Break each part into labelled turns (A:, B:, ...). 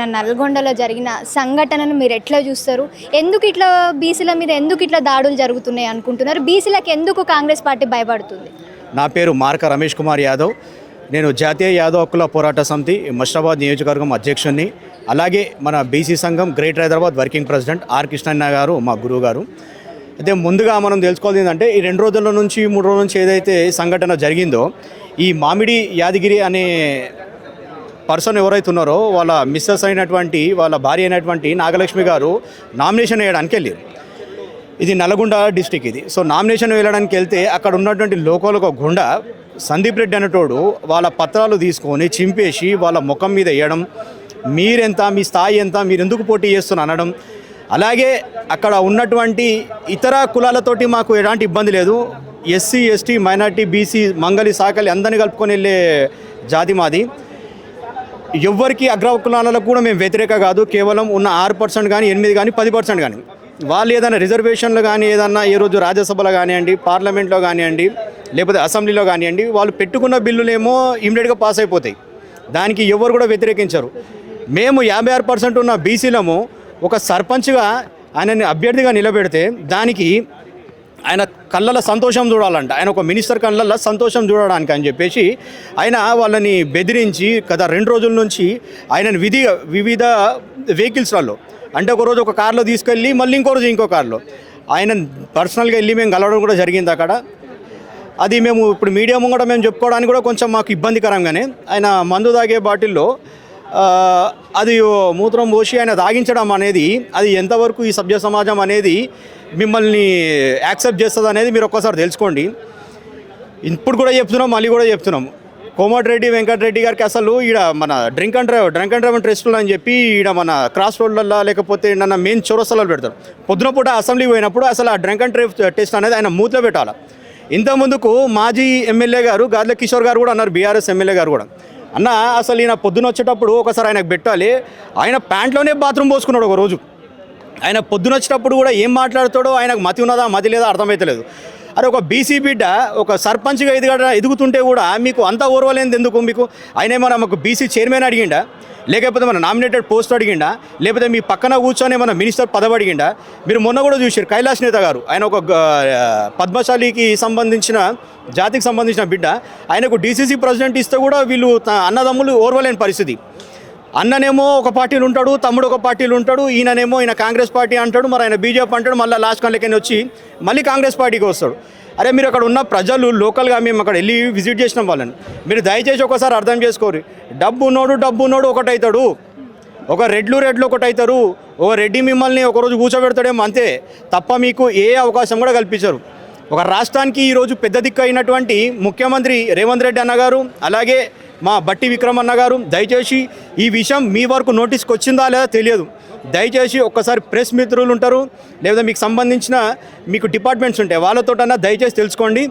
A: నల్గొండలో జరిగిన సంఘటనను మీరు ఎట్లా చూస్తారు? ఎందుకు ఇట్లా బీసీల మీద ఎందుకు ఇట్లా దాడులు జరుగుతున్నాయి అనుకుంటున్నారు? బీసీలకు ఎందుకు కాంగ్రెస్ పార్టీ భయపడుతుంది?
B: నా పేరు మార్క రమేష్ కుమార్ యాదవ్. నేను జాతీయ యాదవ్ హక్కుల పోరాట సమితి మష్రాబాద్ నియోజకవర్గం అధ్యక్షుడిని. అలాగే మన బీసీ సంఘం greater Hyderabad working president R కృష్ణన్న గారు మా గురువు గారు. అయితే ముందుగా మనం తెలుసుకోవాలి ఏంటంటే ఈ 2 రోజుల నుంచి 3 రోజుల నుంచి ఏదైతే సంఘటన జరిగిందో ఈ మామిడి యాదగిరి అనే పర్సన్ ఎవరైతే ఉన్నారో వాళ్ళ మిస్సెస్ అయినటువంటి వాళ్ళ భార్య అయినటువంటి నాగలక్ష్మి గారు నామినేషన్ వేయడానికి వెళ్ళారు. ఇది నల్గొండ డిస్టిక్ ఇది. సో నామినేషన్ వేయడానికి వెళ్తే అక్కడ ఉన్నటువంటి లోకల్ ఒక గుండా సందీప్ రెడ్డి అనేటోడు వాళ్ళ పత్రాలు తీసుకొని చింపేసి వాళ్ళ ముఖం మీద వేయడం, మీరెంత, మీ స్థాయి ఎంత, మీరు ఎందుకు పోటీ చేస్తున్నారు అనడం. అలాగే అక్కడ ఉన్నటువంటి ఇతర కులాలతోటి మాకు ఎలాంటి ఇబ్బంది లేదు, SC ST minority BC మంగళి Sakali అందరినీ కలుపుకొని వెళ్ళే జాతి మాది. ఎవ్వరికి అగ్రకులాలకు కూడా మేము వ్యతిరేక కాదు. కేవలం ఉన్న 6% కానీ 8 కానీ 10% కానీ వాళ్ళు ఏదైనా రిజర్వేషన్లు కానీ ఏదన్నా ఈ రోజు రాజ్యసభలో కానివ్వండి, పార్లమెంట్లో కానివ్వండి, లేకపోతే అసెంబ్లీలో కానివ్వండి, వాళ్ళు పెట్టుకున్న బిల్లులేమో ఇమ్మీడియట్గా పాస్ అయిపోతాయి. దానికి ఎవరు కూడా వ్యతిరేకించరు. మేము 56% ఉన్న బీసీలము ఒక సర్పంచ్గా ఆయనని అభ్యర్థిగా నిలబెడితే దానికి ఆయన కళ్ళల్లో సంతోషం చూడాలంట, ఆయన ఒక మినిస్టర్ కళ్ళల్లో సంతోషం చూడడానికి అని చెప్పేసి ఆయన వాళ్ళని బెదిరించి గత 2 రోజుల నుంచి ఆయనని వివిధ వెహికల్స్లలో, అంటే ఒకరోజు ఒక కార్లో తీసుకెళ్ళి మళ్ళీ ఇంకో రోజు ఇంకో కార్లో ఆయన పర్సనల్గా వెళ్ళి మేము కలవడం కూడా జరిగింది అక్కడ. అది మేము ఇప్పుడు మీడియా ముంగట మేము చెప్పుకోవడానికి కూడా కొంచెం మాకు ఇబ్బందికరంగానే ఆయన మందు తాగే బాటిల్లో అది మూత్రం పోసి ఆయన తాగించడం అనేది అది ఎంతవరకు ఈ సభ్య సమాజం అనేది మిమ్మల్ని యాక్సెప్ట్ చేస్తుంది అనేది మీరు ఒక్కసారి తెలుసుకోండి. ఇప్పుడు కూడా చెప్తున్నాం, మళ్ళీ కూడా చెప్తున్నాం. కోమటిరెడ్డి వెంకటరెడ్డి గారికి అసలు ఈడ మన డ్రింక్ అండ్ డ్రైవ్ టెస్టులు అని చెప్పి ఈడ మన క్రాస్ రోడ్లలో లేకపోతే నన్న మెయిన్ చౌరస్తాలలో పెడతారు. పొద్దున పూట అసెంబ్లీకి పోయినప్పుడు అసలు ఆ డ్రింక్ అండ్ డ్రైవ్ టెస్ట్ అనేది ఆయన మూతిలో పెట్టాలి. ఇంతకుముందుకు మాజీ ఎమ్మెల్యే గారు గాదెల కిషోర్ గారు కూడా అన్నారు, బీఆర్ఎస్ ఎమ్మెల్యే గారు కూడా, అన్న అసలు ఈయన పొద్దున వచ్చేటప్పుడు ఒకసారి ఆయనకు పెట్టాలి. ఆయన ప్యాంట్లోనే బాత్రూమ్ పోసుకున్నాడు ఒకరోజు. ఆయన పొద్దున వచ్చేటప్పుడు కూడా ఏం మాట్లాడుతాడో ఆయనకు మతి ఉన్నదా మతి లేదా అర్థమవుతలేదు. అరే ఒక బీసీ బిడ్డ ఒక సర్పంచ్గా ఎదుగుతుంటే కూడా మీకు అంత ఓర్వలేనిది ఎందుకు? మీకు ఆయన ఏమన్నా మాకు బీసీ చైర్మన్ అడిగిండా, లేకపోతే మన నామినేటెడ్ పోస్ట్ అడిగిండా, లేకపోతే మీ పక్కన కూర్చొని మన మినిస్టర్ పదవి అడిగిండా? మీరు మొన్న కూడా చూసారు కైలాష్ నేత గారు, ఆయన ఒక పద్మశాలికి సంబంధించిన జాతికి సంబంధించిన బిడ్డ, ఆయనకు డీసీసీ ప్రెసిడెంట్ ఇస్తే కూడా వీళ్ళు అన్నదమ్ములు ఓర్వలేని పరిస్థితి. అన్ననేమో ఒక పార్టీలు ఉంటాడు, తమ్ముడు ఒక పార్టీలు ఉంటాడు, ఈయన కాంగ్రెస్ పార్టీ అంటాడు, మరి ఆయన బీజేపీ అంటాడు, మళ్ళీ లాస్ట్ కళ్ళకని వచ్చి మళ్ళీ కాంగ్రెస్ పార్టీకి వస్తాడు. అరే మీరు అక్కడ ఉన్న ప్రజలు లోకల్గా మేము అక్కడ వెళ్ళి విజిట్ చేసిన వాళ్ళని మీరు దయచేసి ఒకసారి అర్థం చేసుకోరు. డబ్బు ఉన్నోడు ఒకటవుతాడు, ఒక రెడ్లు ఒకటవుతారు, ఒక రెడ్డి మిమ్మల్ని ఒకరోజు కూర్చోబెడతాడేమో అంతే తప్ప మీకు ఏ అవకాశం కూడా కల్పించరు. ఒక రాష్ట్రానికి ఈరోజు పెద్ద దిక్కు అయినటువంటి ముఖ్యమంత్రి రేవంత్ రెడ్డి అన్నగారు, అలాగే మా బట్టి విక్రమ్ అన్న గారు, దయచేసి ఈ విషయం మీ వరకు నోటీస్కి వచ్చిందా లేదా తెలియదు. దయచేసి ఒక్కసారి ప్రెస్ మిత్రులు ఉంటారు, లేదా మీకు సంబంధించిన మీకు డిపార్ట్మెంట్స్ ఉంటాయి, వాళ్ళతోటన్నా దయచేసి తెలుసుకోండి.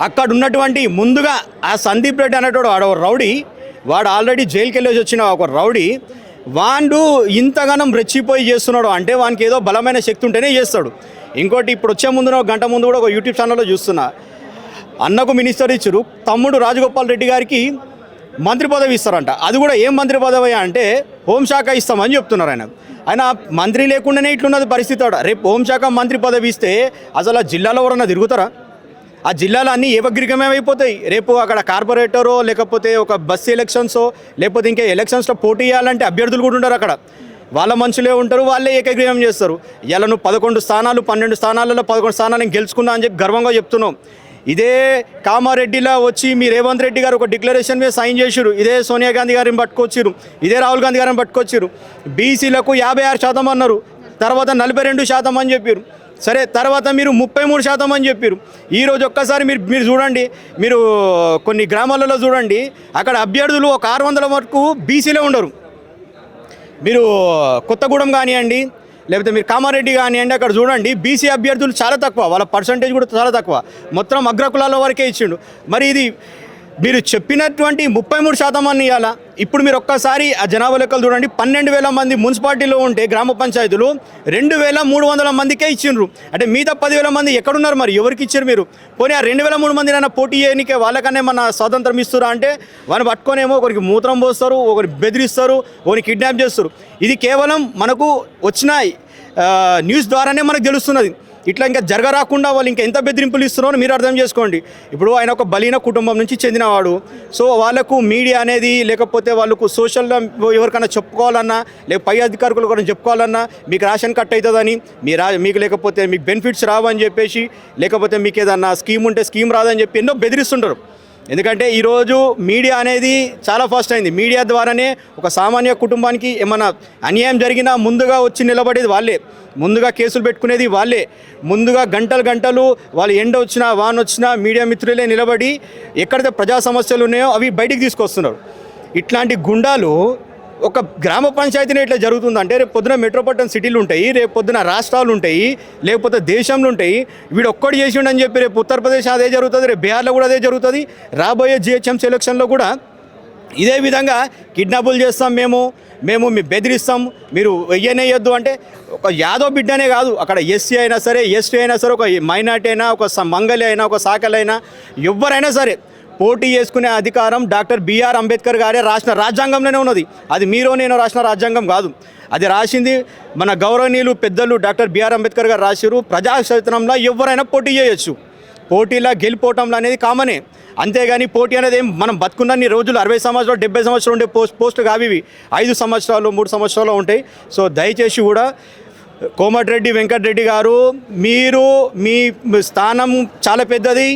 B: అక్కడ ఉన్నటువంటి ముందుగా ఆ సందీప్ రెడ్డి అనేటోడు వాడు రౌడీ, వాడు ఆల్రెడీ జైలుకి వెళ్ళేసి వచ్చిన ఒక రౌడీ, వాడు ఇంతగానం రెచ్చిపోయి చేస్తున్నాడు అంటే వానికి ఏదో బలమైన శక్తి ఉంటేనే చేస్తాడు. ఇంకోటి ఇప్పుడు వచ్చే ముందు ఒక గంట ముందు కూడా ఒక యూట్యూబ్ ఛానల్లో చూస్తున్నా, అన్నకు మినిస్టర్ ఇచ్చారు, తమ్ముడు రాజగోపాల్ రెడ్డి గారికి మంత్రి పదవి ఇస్తారంట. అది కూడా ఏం మంత్రి పదవి అంటే హోంశాఖ ఇస్తామని చెప్తున్నారు. ఆయన మంత్రి లేకుండానే ఇట్లున్నది పరిస్థితి. రేపు హోంశాఖ మంత్రి పదవి ఇస్తే అసలు ఆ జిల్లాలో ఎవరన్నా తిరుగుతారా? ఆ జిల్లాలో అన్నీ ఏకగ్రీవమే అయిపోతాయి. రేపు అక్కడ కార్పొరేటరో లేకపోతే ఒక బస్ ఎలక్షన్సో లేకపోతే ఇంకా ఎలక్షన్స్లో పోటీ చేయాలంటే అభ్యర్థులు కూడా ఉంటారు. అక్కడ వాళ్ళ మనుషులే ఉంటారు, వాళ్ళే ఏకగ్రీవం చేస్తారు. ఇలా నువ్వు 11 స్థానాలు 12 స్థానాలలో 11 స్థానాలు గెలుచుకున్నా అని చెప్పి గర్వంగా చెప్తున్నావు. ఇదే కామారెడ్డిలో వచ్చి మీ రేవంత్ రెడ్డి గారు ఒక డిక్లరేషన్ మీద సైన్ చేసిరు, ఇదే సోనియా గాంధీ గారిని పట్టుకొచ్చిరు, ఇదే రాహుల్ గాంధీ గారిని పట్టుకొచ్చిరు. బీసీలకు 56% అన్నారు, తర్వాత 42% అని చెప్పారు. సరే తర్వాత మీరు 33% అని చెప్పారు. ఈరోజు ఒక్కసారి మీరు చూడండి, మీరు కొన్ని గ్రామాలలో చూడండి, అక్కడ అభ్యర్థులు ఒక 600 వరకు బీసీలే ఉండరు. మీరు కొత్తగూడెం కానివ్వండి, లేకపోతే మీరు కామారెడ్డి కానివ్వండి, అక్కడ చూడండి బీసీ అభ్యర్థులు చాలా తక్కువ, వాళ్ళ పర్సంటేజ్ కూడా చాలా తక్కువ, మొత్తం అగ్రకులాల వరకే ఇచ్చిండు. మరి ఇది మీరు చెప్పినటువంటి 33% అని ఇవ్వాలా. ఇప్పుడు మీరు ఒక్కసారి ఆ జనాభా లెక్కలు చూడండి. 12,000 మంది మున్సిపాలిటీలో ఉంటే గ్రామ పంచాయతీలు 2,300 మందికే ఇచ్చిండ్రు. అంటే మిగతా 10,000 మంది ఎక్కడున్నారు? మరి ఎవరికి ఇచ్చారు మీరు? పోనీ ఆ 2,300 మంది పోటీ చేయనికే వాళ్ళకనే మన స్వాతంత్రం ఇస్తురా అంటే వాళ్ళని పట్టుకొనేమో ఒకరికి మూత్రం పోస్తారు, ఒకరి బెదిరిస్తారు, ఒకరిని కిడ్నాప్ చేస్తారు. ఇది కేవలం మనకు వచ్చిన న్యూస్ ద్వారానే మనకు తెలుస్తున్నది. ఇట్లా ఇంకా జరగరాకుండా వాళ్ళు ఇంకా ఎంత బెదిరింపులు ఇస్తున్నారో మీరు అర్థం చేసుకోండి. ఇప్పుడు ఆయన ఒక బలీన కుటుంబం నుంచి చెందినవాడు. సో వాళ్ళకు మీడియా అనేది లేకపోతే వాళ్ళకు సోషల్లో ఎవరికైనా చెప్పుకోవాలన్నా లేక పై అధికారులు కూడా చెప్పుకోవాలన్నా మీకు రేషన్ కట్ అవుతుందని మీకు లేకపోతే మీకు బెనిఫిట్స్ రావని చెప్పేసి లేకపోతే మీకు ఏదన్నా స్కీమ్ ఉంటే స్కీమ్ రాదని చెప్పి ఎన్నో బెదిరిస్తుంటారు. ఎందుకంటే ఈరోజు మీడియా అనేది చాలా ఫాస్ట్ అయింది. మీడియా ద్వారానే ఒక సామాన్య కుటుంబానికి ఏమైనా అన్యాయం జరిగినా ముందుగా వచ్చి నిలబడేది వాళ్ళే, ముందుగా కేసులు పెట్టుకునేది వాళ్ళే, ముందుగా గంటలు వాళ్ళు ఎండ వచ్చినా వాన వచ్చినా మీడియా మిత్రులే నిలబడి ఎక్కడైతే ప్రజా సమస్యలు ఉన్నాయో అవి బయటికి తీసుకొస్తున్నారు. ఇట్లాంటి గుండాలు ఒక గ్రామ పంచాయతీనే ఇట్లా జరుగుతుందంటే రేపు పొద్దున మెట్రోపాలిటన్ సిటీలు ఉంటాయి, రేపు పొద్దున రాష్ట్రాలు ఉంటాయి, లేకపోతే దేశంలో ఉంటాయి. వీడు ఒక్కడు చేసిండని చెప్పి రేపు ఉత్తరప్రదేశ్ అదే జరుగుతుంది, రేపు బీహార్లో కూడా అదే జరుగుతుంది. రాబోయే జిహెచ్ఎంసీ ఎలక్షన్లో కూడా ఇదే విధంగా కిడ్నాపులు చేస్తాం, మేము మీ బెదిరిస్తాం, మీరు వెయ్యనేయొద్దు అంటే ఒక యాదవ్ బిడ్డనే కాదు, అక్కడ ఎస్సీ అయినా సరే, ఎస్టీ అయినా సరే, ఒక మైనార్టీ అయినా, ఒక మంగళి అయినా, ఒక సాకలైనా, ఎవరైనా సరే పోటీ చేసుకునే అధికారం డాక్టర్ బిఆర్ అంబేద్కర్ గారే రాసిన రాజ్యాంగంలోనే ఉన్నది. అది మీరు నేను రాసిన రాజ్యాంగం కాదు, అది రాసింది మన గౌరవనీయులు పెద్దలు డాక్టర్ బిఆర్ అంబేద్కర్ గారు రాసిరు. ప్రజాక్షేత్రంలో ఎవరైనా పోటీ చేయొచ్చు, పోటీలో గెలిపోవటంలో అనేది కామనే. అంతేగాని పోటీ అనేది ఏం మనం బతుకున్న రోజులు 60 సంవత్సరాలు 70 సంవత్సరాలు ఉండే పోస్టులు కావి, 5 సంవత్సరాలు 3 సంవత్సరాలు ఉంటాయి. సో దయచేసి కూడా కోమటిరెడ్డి వెంకటరెడ్డి గారు, మీరు మీ స్థానం చాలా పెద్దది,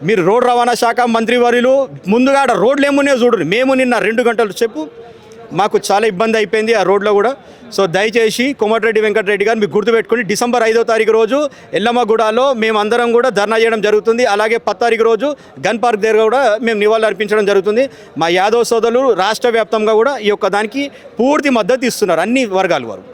B: మీరు రోడ్ రవాణా శాఖ మంత్రివర్యులు, ముందుగా ఆడ రోడ్లు ఏమున్నాయో చూడండి. మేము నిన్న 2 గంటలు చెప్పు మాకు చాలా ఇబ్బంది అయిపోయింది ఆ రోడ్లో కూడా. సో దయచేసి కోమటిరెడ్డి వెంకటరెడ్డి గారు మీకు గుర్తుపెట్టుకుని డిసెంబర్ 5వ తారీఖు రోజు ఎల్లమ్మగూడలో మేమందరం కూడా ధర్నా చేయడం జరుగుతుంది. అలాగే 10వ తారీఖు రోజు గన్ పార్క్ దగ్గర కూడా మేము నివాళులు అర్పించడం జరుగుతుంది. మా యాదవ్ సోదరులు రాష్ట్ర వ్యాప్తంగా కూడా ఈ యొక్క దానికి పూర్తి మద్దతు ఇస్తున్నారు, అన్ని వర్గాల వారు.